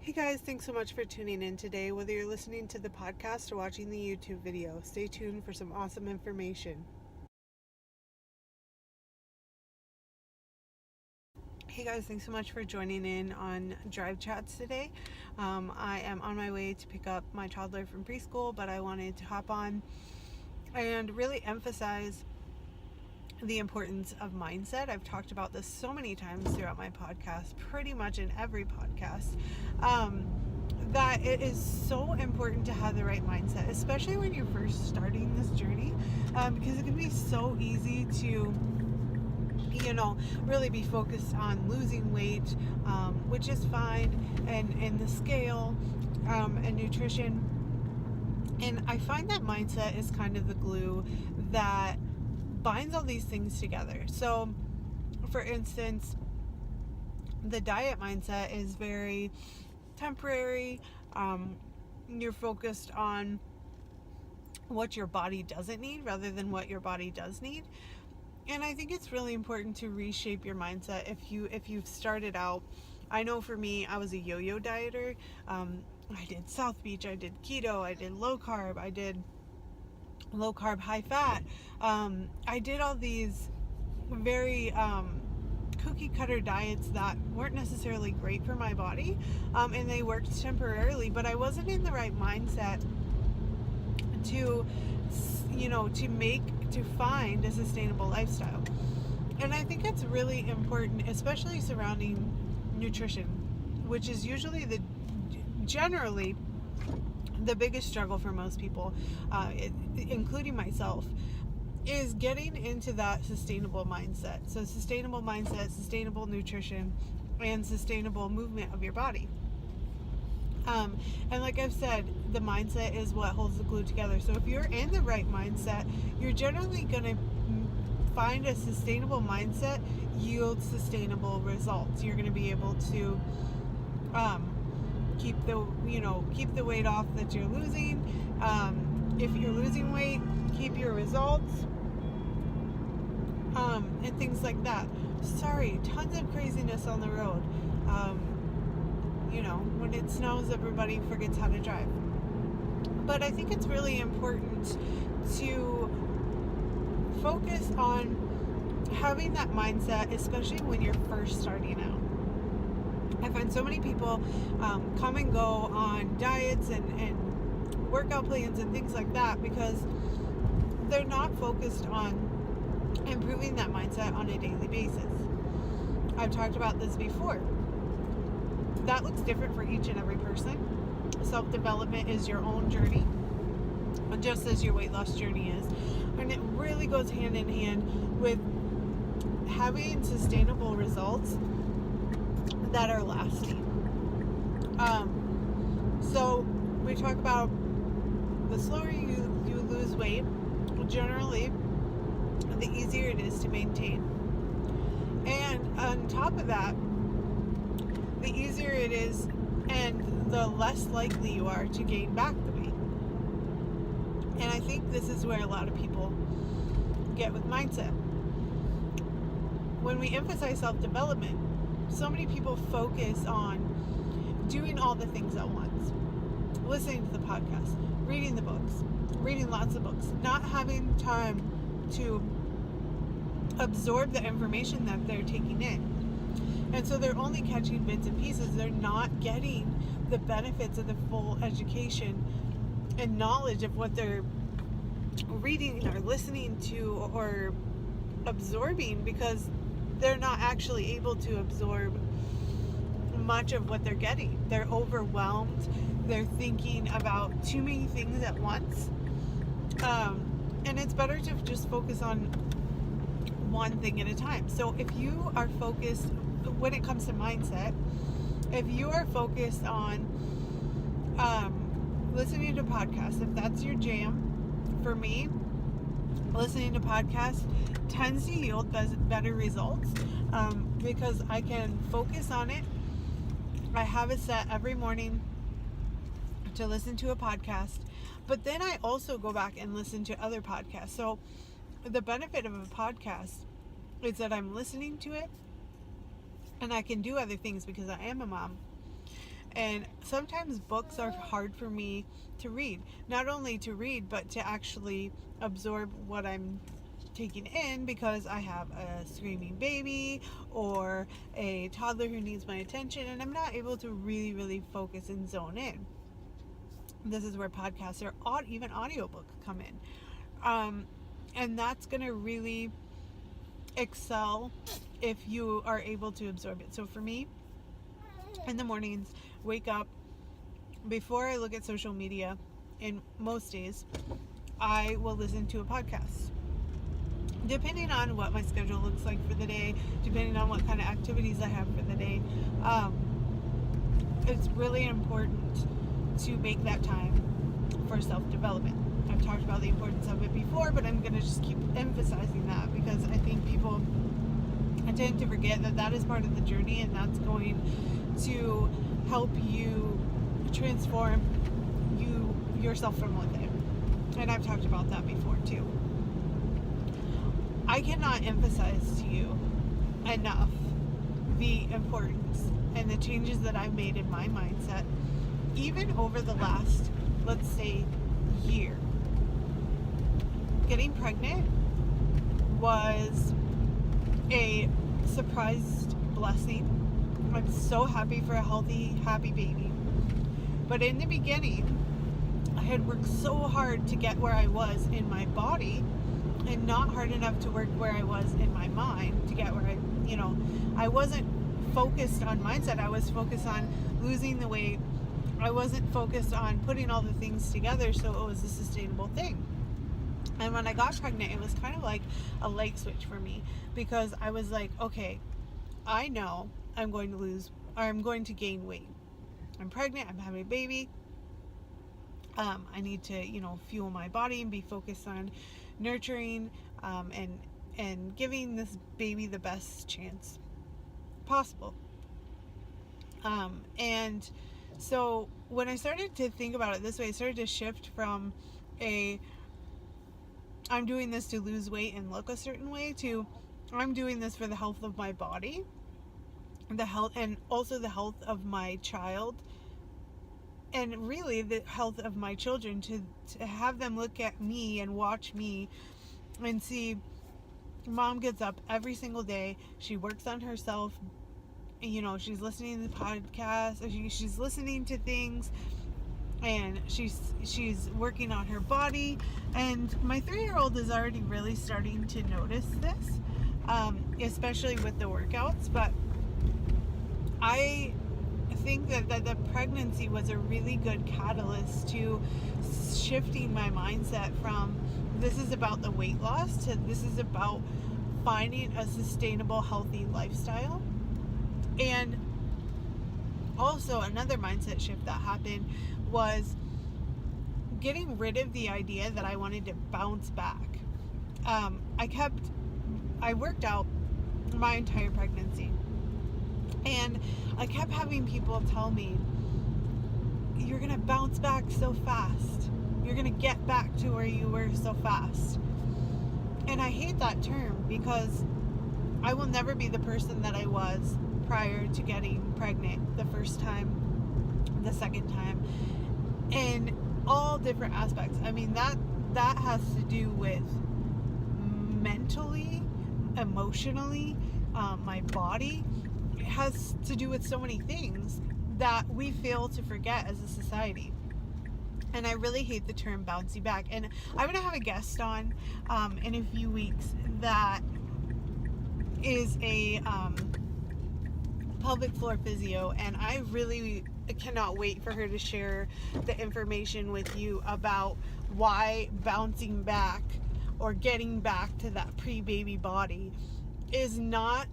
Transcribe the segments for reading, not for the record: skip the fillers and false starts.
Hey guys, thanks so much for tuning in today. Whether you're listening to the podcast or watching the YouTube video, stay tuned for some awesome information. Hey guys, thanks so much for joining in on Drive Chats today. I am on my way to pick up my toddler from preschool, but I wanted to hop on and really emphasize the importance of mindset. I've talked about this so many times throughout my podcast, pretty much in every podcast, that it is so important to have the right mindset, especially when you're first starting this journey, because it can be so easy to really be focused on losing weight, which is fine, and the scale, and nutrition. And I find that mindset is kind of the glue that binds all these things together. So, for instance, the diet mindset is very temporary. You're focused on what your body doesn't need rather than what your body does need. And I think it's really important to reshape your mindset if you've started out. I know for me, I was a yo-yo dieter. I did South Beach, I did keto, I did low carb, I did low carb, high fat. I did all these very cookie cutter diets that weren't necessarily great for my body, and they worked temporarily, but I wasn't in the right mindset to find a sustainable lifestyle. And I think it's really important, especially surrounding nutrition, which is usually generally the biggest struggle for most people, including myself, is getting into that sustainable mindset. So sustainable mindset, sustainable nutrition, and sustainable movement of your body. And like I've said, the mindset is what holds the glue together. So if you're in the right mindset, you're generally going to find a sustainable mindset yields sustainable results. You're going to be able to keep the weight off that you're losing. If you're losing weight, keep your results, and things like that. Sorry, tons of craziness on the road. When it snows, everybody forgets how to drive. But I think it's really important to focus on having that mindset, especially when you're first starting out. I find so many people come and go on diets and workout plans and things like that because they're not focused on improving that mindset on a daily basis. I've talked about this before. That looks different for each and every person. Self-development is your own journey, just as your weight loss journey is. And it really goes hand in hand with having sustainable results that are lasting. So we talk about the slower you lose weight, generally, the easier it is to maintain. And on top of that, the easier it is and the less likely you are to gain back the weight. And I think this is where a lot of people get with mindset. When we emphasize self-development, so many people focus on doing all the things at once. Listening to the podcast, reading the books, reading lots of books, not having time to absorb the information that they're taking in. And so they're only catching bits and pieces. They're not getting the benefits of the full education and knowledge of what they're reading or listening to or absorbing, because they're not actually able to absorb much of what they're getting. They're overwhelmed. They're thinking about too many things at once. And it's better to just focus on one thing at a time. So if you are focused, when it comes to mindset, if you are focused on listening to podcasts, if that's your jam, for me, listening to podcasts tends to yield better results, because I can focus on it. I have it set every morning to listen to a podcast, but then I also go back and listen to other podcasts. So the benefit of a podcast is that I'm listening to it and I can do other things because I am a mom. And sometimes books are hard for me to read. Not only to read, but to actually absorb what I'm taking in, because I have a screaming baby or a toddler who needs my attention, and I'm not able to really focus and zone in. This is where podcasts or even audiobooks come in. And that's going to really excel if you are able to absorb it. So for me, in the mornings, wake up, before I look at social media, in most days, I will listen to a podcast. Depending on what my schedule looks like for the day, depending on what kind of activities I have for the day, it's really important to make that time for self-development. I've talked about the importance of it before, but I'm going to just keep emphasizing that, because I think people tend to forget that that is part of the journey, and that's going to help you transform yourself from within. And I've talked about that before too. I cannot emphasize to you enough the importance and the changes that I've made in my mindset, even over the last, let's say, year. Getting pregnant was a surprised blessing. I'm so happy for a healthy, happy baby. But in the beginning, I had worked so hard to get where I was in my body, and not hard enough to work where I was in my mind to get where I wasn't focused on mindset. I was focused on losing the weight. I wasn't focused on putting all the things together so it was a sustainable thing. And when I got pregnant, it was kind of like a light switch for me, because I was like, okay, I know I'm going to gain weight. I'm pregnant, I'm having a baby. I need to, fuel my body and be focused on nurturing and giving this baby the best chance possible. And so when I started to think about it this way, I started to shift from I'm doing this to lose weight and look a certain way, to I'm doing this for the health of my body, the health, and also the health of my child, and really the health of my children, to have them look at me and watch me and see mom gets up every single day, she works on herself, she's listening to the podcast, she's listening to things, and she's working on her body. And my 3-year-old is already really starting to notice this, especially with the workouts. But I think that the pregnancy was a really good catalyst to shifting my mindset from this is about the weight loss to this is about finding a sustainable, healthy lifestyle. And also another mindset shift that happened was getting rid of the idea that I wanted to bounce back. I worked out my entire pregnancy, and I kept having people tell me, you're gonna bounce back so fast, you're gonna get back to where you were so fast. And I hate that term, because I will never be the person that I was prior to getting pregnant the first time, the second time, in all different aspects. I mean, that has to do with mentally, emotionally, my body. It has to do with so many things that we fail to forget as a society. And I really hate the term bouncing back. And I'm going to have a guest on in a few weeks that is a pelvic floor physio, and I really cannot wait for her to share the information with you about why bouncing back or getting back to that pre-baby body is not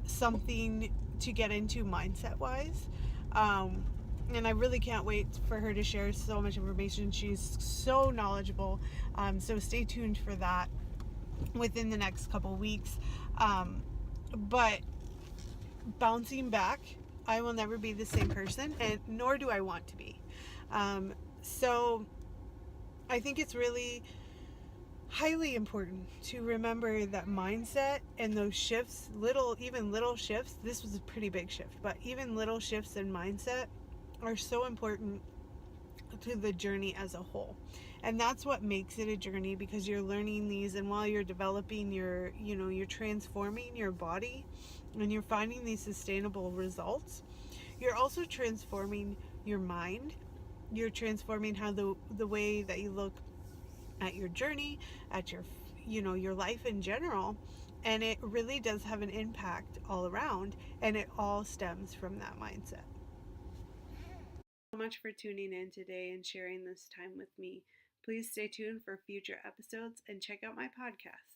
something to get into mindset wise. And I really can't wait for her to share so much information. She's so knowledgeable. So stay tuned for that within the next couple weeks. But bouncing back, I will never be the same person, and nor do I want to be. So I think it's really highly important to remember that mindset and those shifts, little shifts, this was a pretty big shift, but even little shifts in mindset are so important to the journey as a whole. And that's what makes it a journey, because you're learning these, and while you're developing you're transforming your body and you're finding these sustainable results, you're also transforming your mind. You're transforming how the way that you look at your journey, at your life in general, and it really does have an impact all around, and it all stems from that mindset. So much for tuning in today and sharing this time with me. Please stay tuned for future episodes and check out my podcast.